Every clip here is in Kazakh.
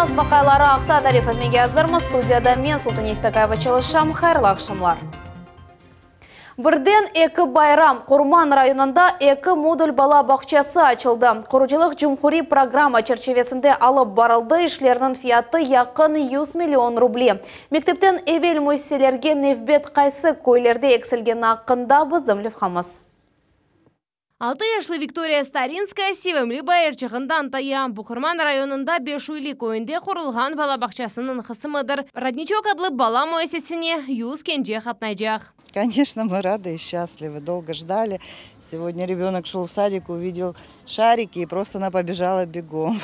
Ас вақайлары ақта тариф әтмеге азырмы. Студияда мен Султан Истакаева чалышам. Хайырлы ақшамлар. Бірден екі байрам. Құрман районында екі модуль бала бақчасы açılды. Құручылық Жумхури программа черчевесінде алып барылды. Ишлерінің фияты яқын 100 миллион рубль. Мектептен эвел мөйселерге невбет қайсы көйлерде экселген ақында бұзымлев қамыз. 6 яшлы Виктория Старинская севімлі байырчығындан тая. Бұқырман районында Бешуйлі көйінде құрылған балабақшасының қысымыдыр. Родничок адлы бала мөйсесіне юз кенже қатнайжақ. Конечно, мы рады и счастливы. Долго ждали. Сегодня ребенок шел в садик, увидел шарики и просто она побежала бегом.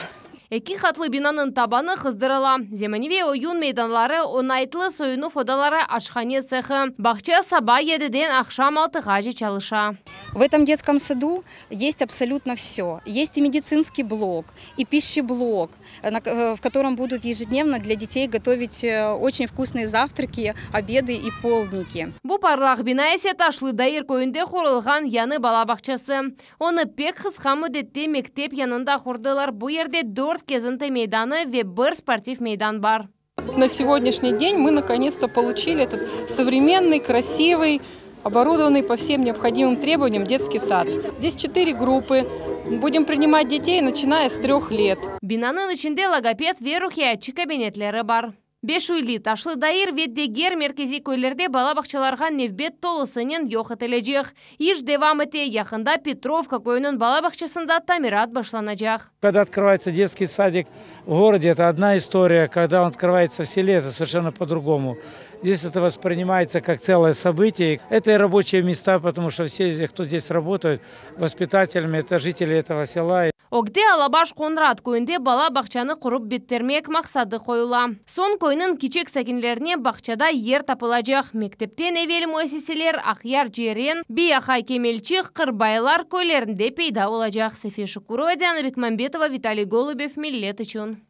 Эки хатлы бинаның табаны қыздырыла. Земаневе ойын мейданлары, онайтлы сойыну фодалары ашхане цехы. Бақча саба едіден ақшам алтыға же чалыша. В этом детском саду есть абсолютно все. Есть и медицинский блок, и пищеблок, в котором будут ежедневно для детей готовить очень вкусные завтраки, обеды и полдники. Бу парлах бина есе ташлы дайыр көйінде құрылған яны балабақчасы. Оны пек қысқа мүдетте мектеп янында құрдылар. Бу ерде 4 кезінті мейданы ве бір спортив мейдан бар. На сегодняшний день мы наконец-то получили этот современный, красивый, оборудованный по всем необходимым требованиям детский сад. Здесь 4 группы. Будем принимать детей, начиная с 3 лет. Бинаның içinde логопед верухиячы кабинетлері бар. Бешуйлі ташлы дайыр веддегер меркези көйлерде балабақчаларға невбет толысынен йоқ етележек. Иш девам ете яқында Петровка көйінің балабақчасында тамират башланажақ. Когда открывается детский садик в городе, это одна история. Когда он открывается в селе, это совершенно по-другому. Здесь это воспринимается как целое событие. Это и рабочие места, потому что все, кто здесь работают, воспитателями, это жители этого села. Огде Алабаш Конрад көйінде бала бақчаны құрып беттермек мақсады қойыла. Сон көйінің кичек сәкінлеріне бақчада ер тапылажақ. Мектептен әвел мөсеселер Ақяр жерен, Бияхай Кемелчик, Қырбайлар көйлерінде пейда олажақ. София Шукурова, Диана Бекмамбетова, Виталий Голубев, Миллет үшін.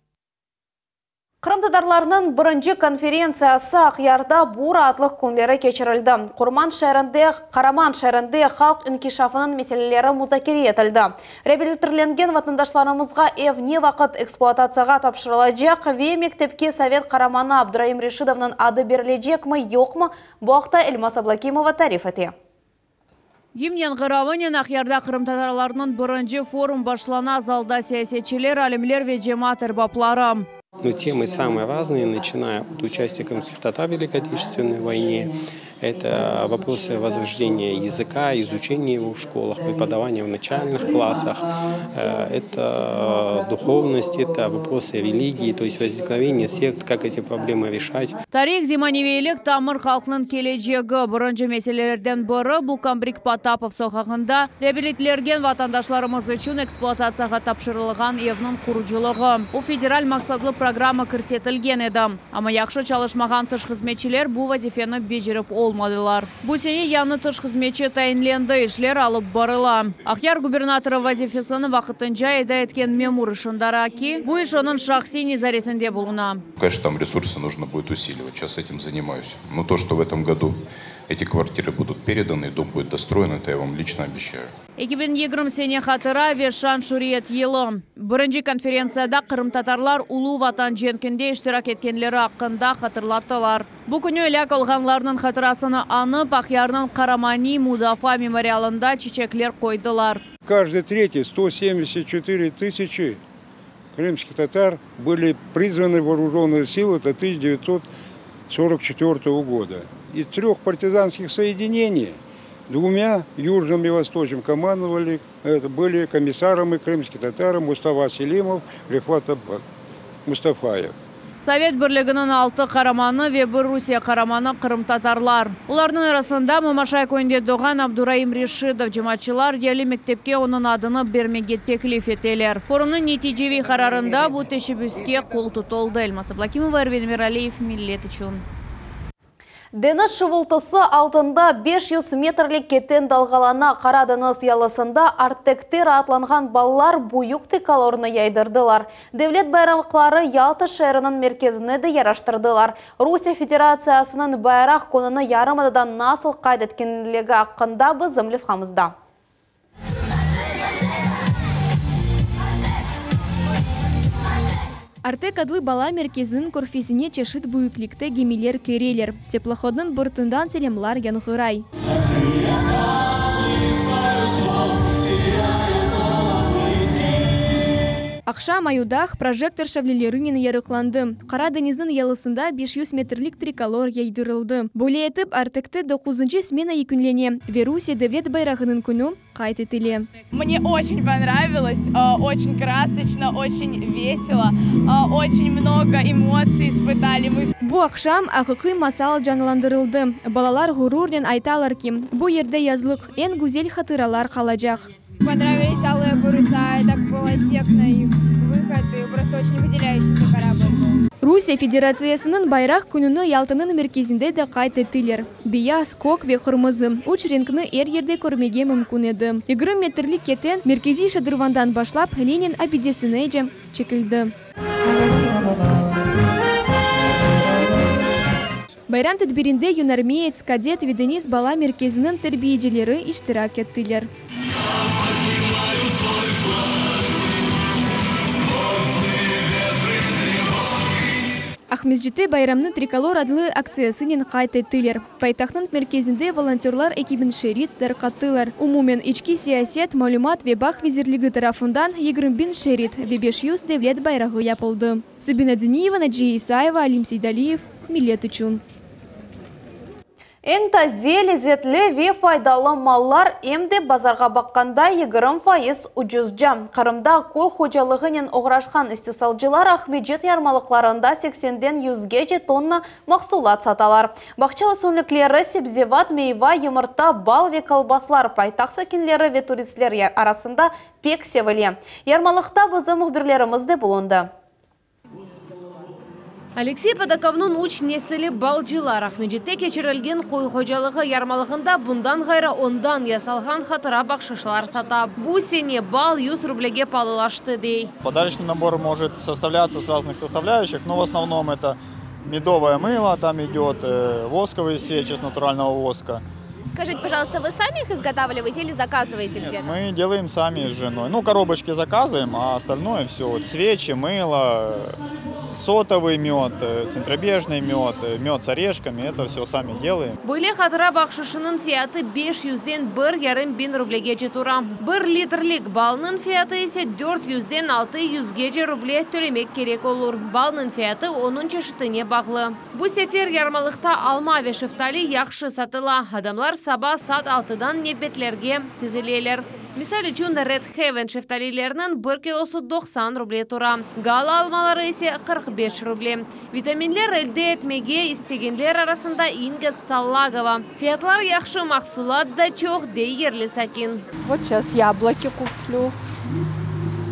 Қырымтадарларының бірінші конференциясы Ақярда бура атлық күнлері кечірілді. Қараман шәрінде халық инкишафының меселелері музакире етілді. Реабилитерленген ватындашларымызға эв не вақыт эксплуатацияға тапшырылajak ве мектепке Совет Қараманы Абдураим Решидовның ады берілежек ме, жоқ ме, бұақта Эльмас Аблакимова тариф ете. Емнен ғыравынен Ақярда қырымтадарларының бірінші форум башлана залда саясетчілер, алимлер ве жемат эрбаплары. Но темы самые разные, начиная от участия крымских татар в Великой Отечественной войне. Это вопросы возрождения языка, изучения его в школах, преподавания в начальных классах. Это духовность, это вопросы религии, то есть возникновение сект, как эти проблемы решать. Тарих Зиманевейлік тамыр халқының келечегі бірінші меселерден бірі Булкамбрик Потапов соғағында реабилитлерген ватандашларымыз үшін эксплуатацияға тапшырылған евнің құручылығы. У федераль мақсадлы программа көрсетілген еді. Ама яқшы чалышмаған тыш қызметшілер бұл вазифені бежіріп олмадылар. Бұл сене яны тыш қызметші тайынленді ішлер алып барыла. Ақяр губернаторы вазифесіні вақытынша еда еткен мемур ішіндара ки, бұл іш оның шақси незаретінде болуна. Конечно, там ресурсы нужно будет усиливать. Сейчас этим занимаюсь. Но то, что в этом году эти квартиры будут переданы, дом будет достроен, это я вам лично обещаю. 2020 сене хатыра Вешан Шуриет елы. Бірінші конференцияда Қырым татарлар улу ватан женкінде іштирак еткенлері ақында хатырлаттылар. Бұл күні өлек олғанларының хатырасыны анып Ақярның Қарамани Мудафа мемориалында чечеклер қойдылар. Каждый третий, 174 тысячи крымских татар были призваны в вооруженные силы до 1944 года. Из 3 партизанских соединений 2 южным и восточным командовали, это были комиссарами крымских татар Мустафа Селимов, Рифат Мустафаев. Совет бірлігінің 6 қараманы ве бір Русия қараманы Қырым татарлар. Олардың арасында Мамашай көйінде доған Абдураим Решидов жематшылар елі мектепке оның адыны бермеге теклиф етелер. Форумның нетижеви қарарында бұл тешебүске қол тұтылды. Эльмас Аблакимова, Эрвин Миралиев, Миллет үшін. Дені шывылтысы алтында 500 метрлік кеттен далғалана Қарадыңыз ялысында арттектер атланған балалар бұйық триколорны яйдырдылар. Девлет байрамықлары Ялта шәрінің мерkezіне де яраштырдылар. Русия Федерациясының байрақ коныны ярымададан насыл қайдеткенлігі ақында бізімлі қамызда. Артек адлы бала мерkezinin корфезине чешит буйкликте гемилер керелер. Теплоходның бортындан селемлар янгырай. Акшам аюдах прожектор шавлелерінен ярықланды. Қара деніздің ялысында 500 метрлік триколор яйдырылды. Более етіп, Артекте 9-й смена екінлене. Верусе Девлет байрағының күні қайт етіле. Мне очень понравилось, очень красочно, очень весело, очень много эмоций испытали мы. Бу акшам ақықы масал жанландырылды. Балалар ғурурнен айталар ки, бу ерде язлық ен гүзел хатыралар қалажақ. Понравились алые паруса, так было эффектно, и выход, и просто очень выделяющийся корабль. Русия Федерациясының байрақ күнінің ялтының мерkezінде де қайт етілер. Бияз, көк ве қырмызы. Уч реңкіні ер-ерде көрмеге мүмкін еді. 20 метрлік кетен меркези шадырвандан башлап Ленин обедесіне де чекілді. Байрам тәдбірінде юнармеец, кадет ве Денис бала мерkezінің тәрбиеделері иштирак еттілер. Ахмезжите байрамны триколор адлы акциясынен қайт еттілер. Пайтахның мерkezінде волонтерлар экибін шерит дәрқаттылар. Умумен ички сиясет, малюмат ве бақ визирлігі тарафындан 20 шерит ве 500 Девлет байрағы япылды. Сабина Дениева, Наджия Исаева, Алим Сейдалиев, Милет Ичун. Энта зелезетлі ве файдалы маллар емде базарға баққанда 20% ұжызжа. Қарымда қой қожалығынен оғырашқан істесалжылар Ахмеджет ярмалықларында 80-ден 100-ге тонна мақсулат саталар. Бақча өсімліклері себзеват, мейва, емырта, бал ве колбаслар, пайтақ сәкенлері ве туристлер арасында пек севіле. Ярмалықта бұзы мұхбірлерімізді бұлынды. Алексей Подаковның уч несілі балжылар Ахмеджетте кечірілген қой қожалығы ярмалығында бұндан ғайра ондан ясалған хатыра бақшышлар сата. Бу сене бал 100 рублеге палылашты дей. Подарочный набор может составляться с разных составляющих, но в основном это медовое мыло, там идет восковый сеч из натурального воска. Скажите, пожалуйста, вы сами их изготавливаете или заказываете где-то? Мы делаем сами с женой. Ну, коробочки заказываем, а остальное все. Свечи, мыло, сотовый мед, центробежный мед, мед с орешками, это все сами делаем. Были хатыра бақшышының фияты 500-ден 1,5 рублеге жетура. 1 литрлік балның фияты есе 400-ден 600-ге рубле төлемек керек olur. Балның фияты оның чешітіне бағлы. Бұл сефер ярмалықта алма ве шыфтали яқшы сатыла. Адамлар саба сат 6-дан небетлерге тізілелер. Мисал үшін Red Heaven шефталилерінің 1 килосы 90 рубле тура. Гала алмалары есе 45 рубле. Витаминлер әлде етмеге истегенлер арасында Ингет Саллагова. Фиятлар яқшы мақсулат да чоқ дейерлі сакин. Вот сейчас яблоки куплю.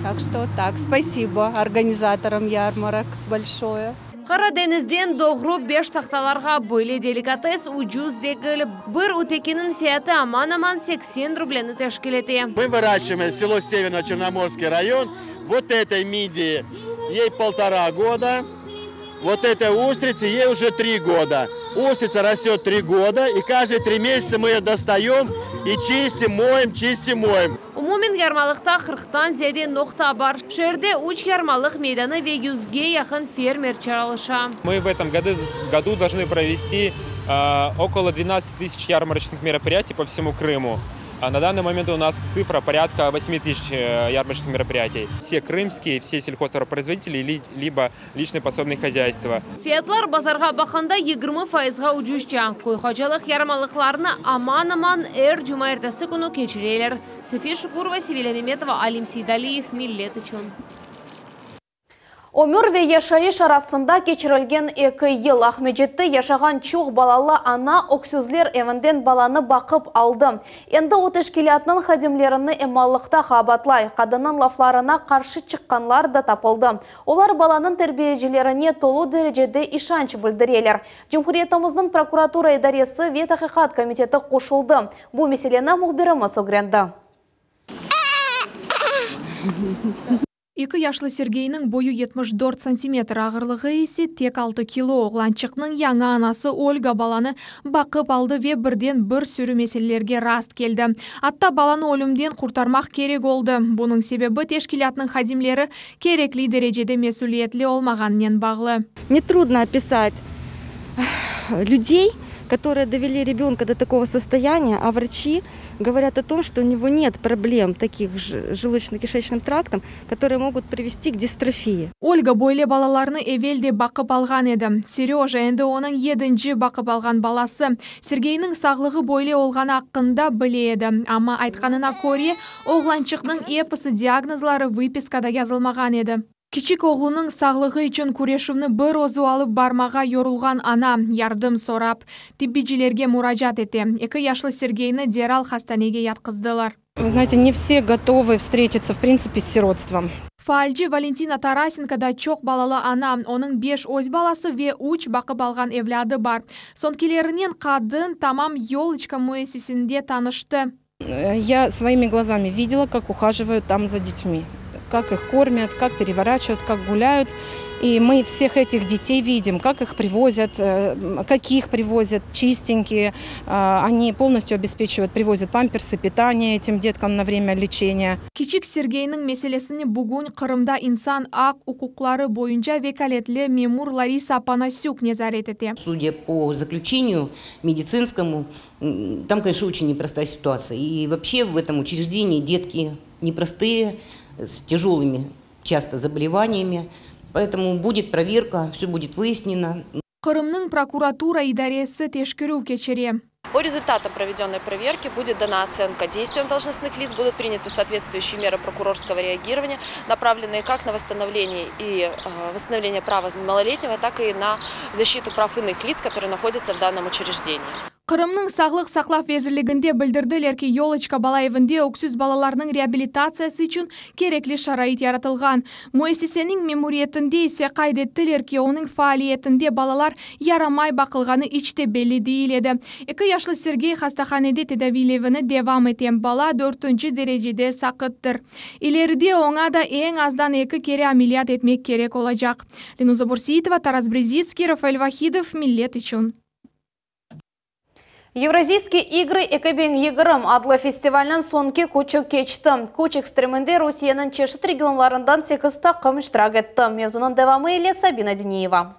Так что так, спасибо организаторам ярмарок большое. Қара денізден доғру 5 тақталарға бөлі деликатес уджуз дегіл. Бір утекінің фияты аман-аман 80 рублені тешкелете. Мы выращиваем село Северно-Черноморский район. Вот этой мидии ей 1,5 года. Вот этой устрице ей уже 3 года. Устрица растет 3 года, и каждые 3 месяца мы ее достаем и чистим, моем. Умумен ярмалықта 40-тан зеде ноқта бар. Шерде уч ярмалық мейданы ве 100-ге яқын фермер чаралыша. Мы в этом году должны провести около 12 тысяч ярмарочных мероприятий по всему Крыму. На данный момент у нас цифра порядка 8 тысяч ярмарочных мероприятий. Все крымские, все сельхозтоваропроизводители, либо личные подсобные хозяйства. Фиятлар базарға бақында 20%-ға ұжышча. Қойхожалық ярмалықларына аман-аман жұма ертесі күні кешірелер. София Шукурова, Севиля Меметова, Алим Сейдалиев, Милет Ичун. Өмір ве яшайыш арасында кечірілген 2 ел Ахмеджетті яшаған чуқ балалы ана оксюзлер әвінден баланы бақып алды. Енді отешкелятның хадимлеріні эмаллықта қабатлай, қадының лафларына қаршы шыққанлар да тапылды. Олар баланың тәрбиежілеріне толу дәрежеде ишанч білдірелер. Жұмхуриетіміздің прокуратура идаресі ве тақиқат комитеті қошылды. Бұл меселені мұхбиріміз өгренді. 2 яшлы Сергейнің бойы 74 сантиметр ағырлығы есе тек 6 кило. Оғланчықның яңа анасы Ольга баланы бақып алды ве бірден бір сүрі мәселелерге раст келді. Атта баланы өлімден құртармақ керек олды. Бұның себебі тешкілятның хадимлері керекли дәрежеде месулиетлі олмағаннен бағлы. Нетрудно описать людей, которые довели ребенка до такого состояния, а врачи говорят о том, что у него нет проблем таких желудочно-кишечным трактом, которые могут привести к дистрофии. Ольга бойле балаларны эвелде бақып алған еді. Сережа енді оның 7-нчі бақып алған баласы. Сергейнің сағлығы бойле олғаны аққында біледі. Ама айтқанына көре, оғланчықның эпысы диагнозлары выпискада yazılмаған еді. Кичик оғлының сағлығы үшін күрешівні бір озу алып бармаға yorulған ана ярдым сорап, тиббижилерге муражат етті. 2 яшлы Сергейні дерал хастанеге ятқыздылар. Вы знаете, не все готовы встретиться, в принципе, с сиротством. Фальджи Валентина Тарасенко да чоқ балалы ана, оның 5 өз баласы ве 3 бақып алған евляды бар. Сонкелерінен қадын тамам елочка муэсисінде танышты. Я своими глазами видела, как ухаживают там за детьми. Как их кормят, как переворачивают, как гуляют. И мы всех этих детей видим, как их привозят, каких привозят, чистенькие. Они полностью обеспечивают, привозят памперсы, питание этим деткам на время лечения. Кичик Сергейнің меселесіне бүгін Қырымда инсан ақ укуклары бойынша векалетлі мемур Лариса Панасюк незарет етті. Судя по заключению медицинскому, там, конечно, очень непростая ситуация. И вообще в этом учреждении детки непростые, с тяжелыми часто заболеваниями. Поэтому будет проверка, все будет выяснено. Қырымның прокуратура идаресі тешкіру кечере. По результатам проведенной проверки будет дана оценка. Действиям должностных лиц будут приняты соответствующие меры прокурорского реагирования, направленные как на восстановление права малолетнего, так и на защиту прав иных лиц, которые находятся в данном учреждении. Қырымның сағлық сақлап везірлігінде білдірділер ки Елочка балайывінде өксіз балаларының реабилитациясы үшін керекли шарайт яратылған. Муэссисенің мемуриетінде есе қайдеттілер ки оның фаалиетінде балалар ярамай бақылғаны ичте белі дейіледі. 2 яшлы Сергей хастаханеде тедавилевіні девам етен бала 4-ші дәрежеде сақыттыр. Илерде оңа да ең аздан 2 кере амелият етмек керек олacak. Ленуза Бурсиитова, Тарас Брезицкий, Рафаэль Вахидов, Миллет үшін. Евразийские игры «Экобен Егырым» адлы фестивальнын сонки күчі кечті. Күч экстремінде Русияның чешет регионларындан 8 тақым штырак етті. Мевзунun девамы еле Сабина Денеева.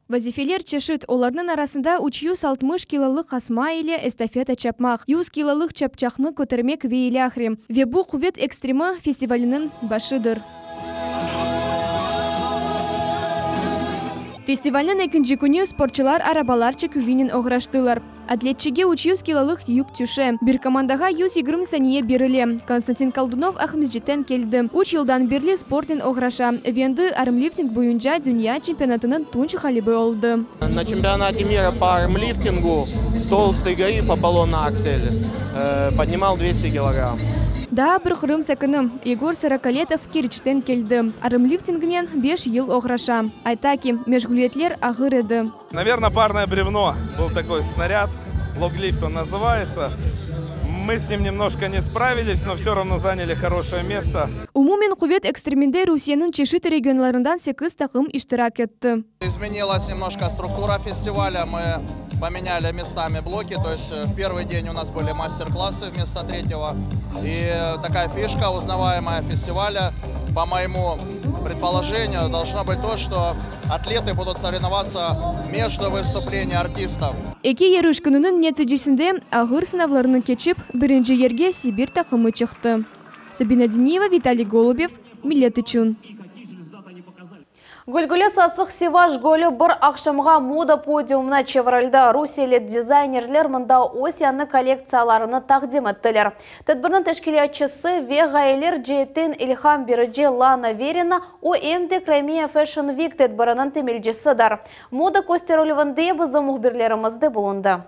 Вазифелер чешет, оларның арасында 360 килолық қасма еле эстафета чапмақ, 100 килолық чапчақны көтермек вейлі ахрем. Вебу құвет экстремі фестивалінің башыдыр. Фестивальнің 2-ші күні спортчылар арабаларчы күвинен оғыраштылар. Атлетчиге 300 килолық юк түші. Bir командаға 120 сәние берілі. Константин Колдунов Ахмезжеттен келді. 3 жылдан берлі спортен оғыраша. Венді армлифтинг бойынша дүния чемпионатының тунчы халибы олды. На чемпионате мира по армлифтингу толстый гриф Аполлон Аксель поднимал 200 килограмм. Да, бір Қырым сәкінім. Егор Саракалетов Керчтен келді. Армлифтингінен 5 ел оғыраша. Айтаки, межгулетлер ағыр еді. Наверное, парное бревно. Был такой снаряд. Логлифт он называется. Мы с ним немножко не справились, но все равно заняли хорошее место. Умумен құвет экстремінде Русияның чешет регионларындан 8 тақым иштирак етті. Изменилась немножко структура фестиваля. Мы поменяли местами блоки. То есть в первый день у нас были мастер-классы вместо 3-го. И такая фишка, узнаваемая фестиваля, по моему предположению, должно быть то, что атлеты будут соревноваться между выступлением артистов. Эки ярыш күнінің нәтижесінде ағыр сынавларының кечіп, бірінші ерге Сибир тақымы чықты. Сабина Денеева, Виталий Голубев, Миллет үшін. Гүлгүлі сасық Севаш гөлі бір ақшамға мода подиумына чевралды. Русиялет дизайнерлер мұнда осияны коллекцияларыны тақдим еттілер. Тәдбірінің тәшкілетшісі веғайлер жеттен Ильхам Береже Лана Верина ОМД Кремия Fashion Week тәдбірінің темелжісідар. Мода көстерілівінде бұзы мұхбірлерімізді болынды.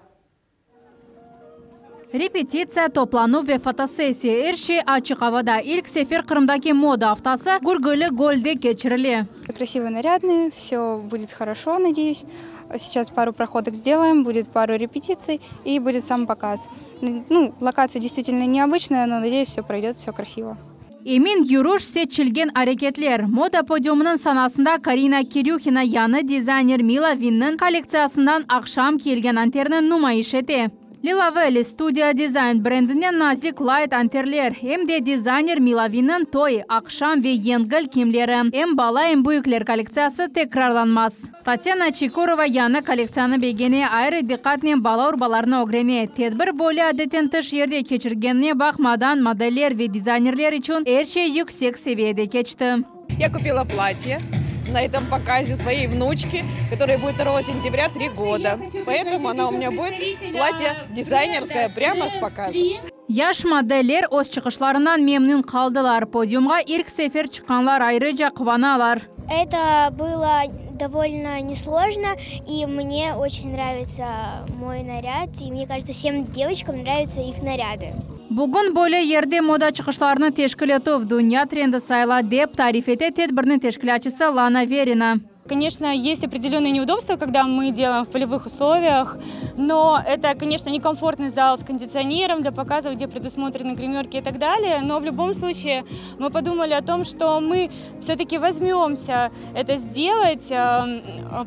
Репетиция, топлану ve фотосессия. Эрши açık havada. İlk sefer Kırım'daki moda haftası Gürgülü Göl'de geçirili. Красиво, нарядные, все будет хорошо, надеюсь. Сейчас пару проходок сделаем, будет пару репетиций и будет сам показ. Ну, локация действительно необычная, но надеюсь, все пройдет, все красиво. Эмин юруш сетчилген арекетлер. Мода подиумунун санасында Карина Кирюхина яны дизайнер Мила Виннин коллекциясынан акшам киелген антерни нумайыш эте. Lila Valley студия дизайн брендинен назик лайт антерлер. Эмде дизайнер Мила Виннин той, акшам ве енгіл кемлері. Эм бала эм буйклер коллекциясы текрарланмас. Татьяна Чикурова яны коллекцияны бегене айры диккатнен бала урбаларына огрене. Тедбір более адеттен тыш ерде кечіргенне бақмадан модельер ве дизайнерлер үшін эрше yüksek seviyede geçti. Я купила платье на этом показе своей внучки, которой будет 2 сентября 3 года. Поэтому она у меня будет платье дизайнерское прямо с показа. Яш модельер өз чыгышларынан мемнун калдылар. Подиумга ирк сефер чыкканлар айрыжа кубаналар. Это было довольно несложно, и мне очень нравится мой наряд, и мне кажется, всем девочкам нравятся их наряды. Бүгін бөлі ерде мода чыгышларны тешкил етіп, дүния тренді сайла деп тариф ете тедбірнің тешкилячысы Лана Верина. Конечно, есть определенные неудобства, когда мы делаем в полевых условиях, но это, конечно, некомфортный зал с кондиционером для показов, где предусмотрены гримерки и так далее, но в любом случае мы подумали о том, что мы все-таки возьмемся это сделать,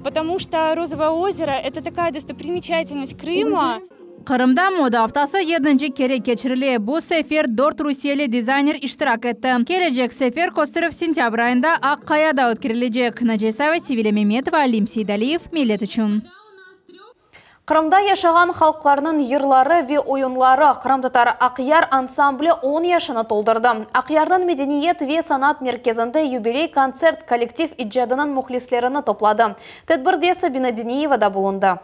потому что Розовое озеро – это такая достопримечательность Крыма. Кырымда мода аптасы 7-нче кере кечириле. Бу сефер 4 Русиялы дизайнер иштирак этти. Келечек сефер Костыров сентябрь айында Аккаяда өткөрүлөжөк. Najесова, Севиля Меметова, Алим Сейдалиев, Милет үчүн. Кырымда яшаган халкларнын йырлары ве оюнлары Кырым татар Акъяр ансамблі 10 яшына толдырды. Акъярдын Медениет ве санат мерkezinde юбилей концерт коллектив иджадынын мухлислерини топлады. Тедбирде Сабина Дениева да булунду.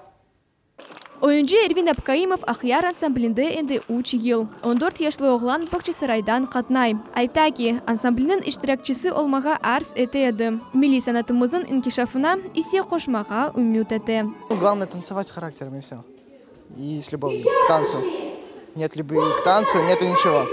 Oyuncu Ervin Abkaimov Акъяр ансамблінде энди 3 yıl. 14 yaşlı oğlan Бакчысарайдан катнай. Айта ки, ансамблінің иштиракчысы олмаға арз эте еді. Милли санатымыздың инкишафына исе кошмага үмүт эте. Главное танцевать с характером и все. И с любовью к танцу. Нет любви к танцу, нету ничего.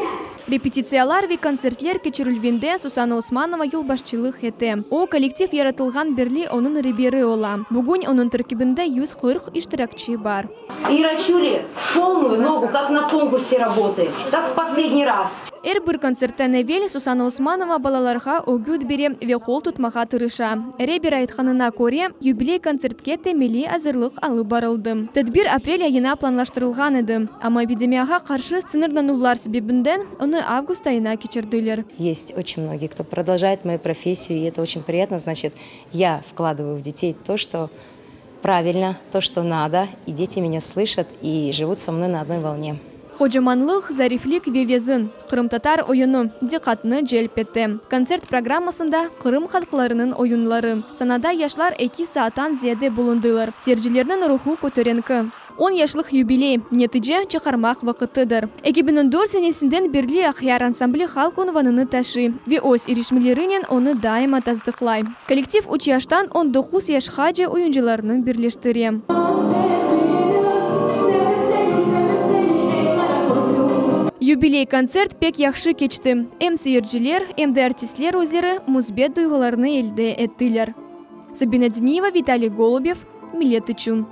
Репетициялар ве концертлер кечирилгенде Сусана Усманова юлбашчылык эте. О коллектив яратылган бирли онун ребери ола. Бүгүн онун теркибинде 140 иштиракчы бар. Ира Чули в полную ногу, как на конкурсе работает, как в последний раз. Эр-бир концерттен эвел Сусана Усманова балаларга огют бере ве кол тутмага тырыша. Эре-бир айтканына көре юбилей концертке темели азырлык алып барылды. Тедбир апрель айына планлаштырылган эди. Ама эпидемияга каршы сынырдануулар себебинден оны август айына кечирдилер. Есть очень многие, кто продолжает мою профессию, и это очень приятно. Значит, я вкладываю в детей то, что правильно, то, что надо, и дети меня слышат и живут со мной на одной волне. Кожаманлык, зарифлик вевезин. Кырым татар оюну диккатны желп этти. Концерт программасында Кырым халкларынын оюнлары. Санада яшлар 2 сааттан зияде булундылар. Сержилердин руху көтөренки. 10 яшлык юбилей, нетиже чакармак вакытыдыр. 2004 сенесинден бирли Акъяр ансамблі халк унваныны ташы. Ве өз ирешмелеринен оны дайыма таздыклай. Коллектив 3 яштан 19 яшка же оюнчуларынын бирлештире. Юбилей концерт пек яхшы кечти. Эм сыйырчылар, эм де артистлер өзлері музбет дуйгуларны элде эттилер. Сабина Дениева, Виталий Голубев, Милет үчүн.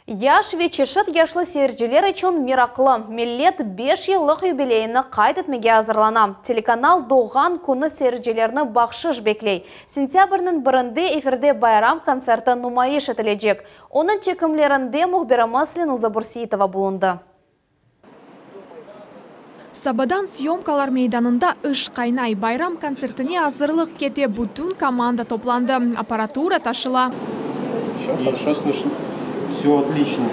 Яш вечершит яшлы сержилер үчүн мираклы. Милет 5 yıllık юбилейini кайт этмеге азырлана. Телеканал Doğan күні сержилерні бакшыш беклей. Сентябрьнын 1-нде эфирде байрам концерты нумайыш этилежек. Onun чекимлеринде мухбирimiz Ленуза Бурсиитова булунду. Сабадан съемкалар мейданында ыш кайнай. Байрам концертіне азырлык кете бүтүн команда топланды. Аппаратура ташыла. Все хорошо слышно. Все отлично.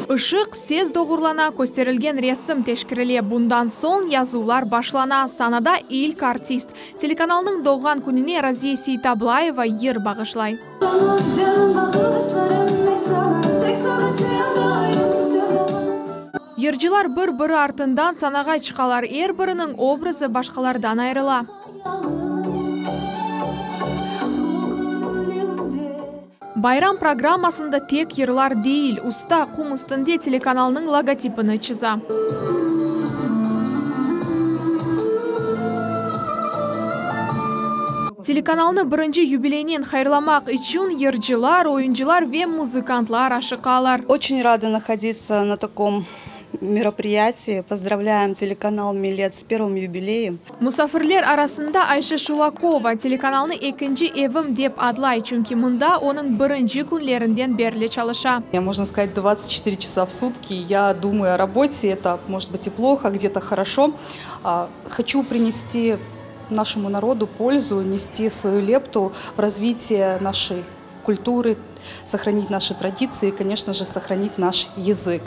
Ишык сез доғырлана көстерілген ресім тешкіріле. Bundan соң язулар башлана. Санада илк артист. Телеканалның Doğan күніне Разия Сейтаблаева ер бағышлай. Ержилар бір-бірі артындан санаға чықалар. Эр-бірінің образы башқалардан айрыла. Байрам программасында тек ерлар дейіл, уста құм үстінде телеканалның логотипіні чыза. Телеканалны 1-нче юбилейнен хайрламак үчүн ержилар, оюнчулар ве музыкантлар ашыкалар. Очень рада находиться на таком мероприятии. Поздравляем телеканал «Милет» с первым юбилеем. Мусафирлер арасында Айша Шулакова телеканалны экинчи эвим деп адлай, чунки мында оның бірінші күнлерінден берлі чалыша. Можно сказать, 24 часа в сутки я думаю о работе. Это может быть и плохо, где-то хорошо. Хочу принести нашему народу пользу, нести свою лепту в развитие нашей культуры, сохранить наши традиции и, конечно же, сохранить наш язык.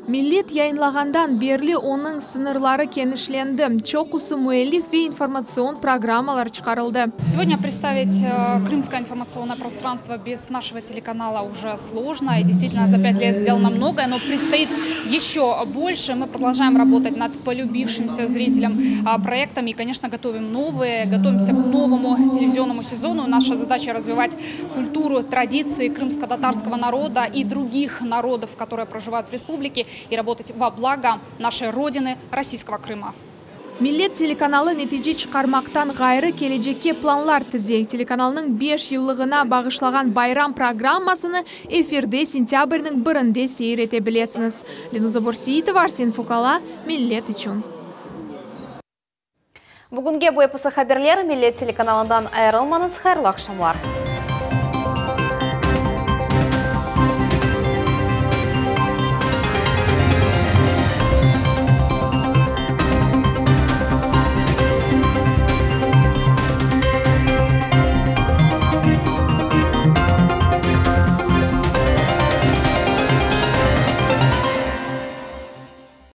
Милет яйынлағандан берлі оның сынырлары кенішленді. Чоқусы муэллиф и информацион программалар чықарылды. Сегодня представить крымское информационное пространство без нашего телеканала уже сложно. И действительно за 5 лет сделано многое, но предстоит еще больше. Мы продолжаем работать над полюбившимся зрителям проектами. И, конечно, готовим новые, готовимся к новому телевизионному сезону. Наша задача развивать культуру, традиции крымско-татарского народа и других народов, которые проживают в республике, и работать во благо нашей Родины, российского Крыма. Милет телеканалы нәтиже чықармақтан ғайры келечекке планлар тізе. Телеканалының 5 жыллығына бағышлаған байрам программасыны эфирде сентябрьнің 1-інде сейрете білесіңіз. Ленуза Борсиитова, Арсен Фукала, Милет үшін. Бүгінге bu эпосы хаберлер Милет телеканалынан айырылмаңыз, хайырлы ақшамлар.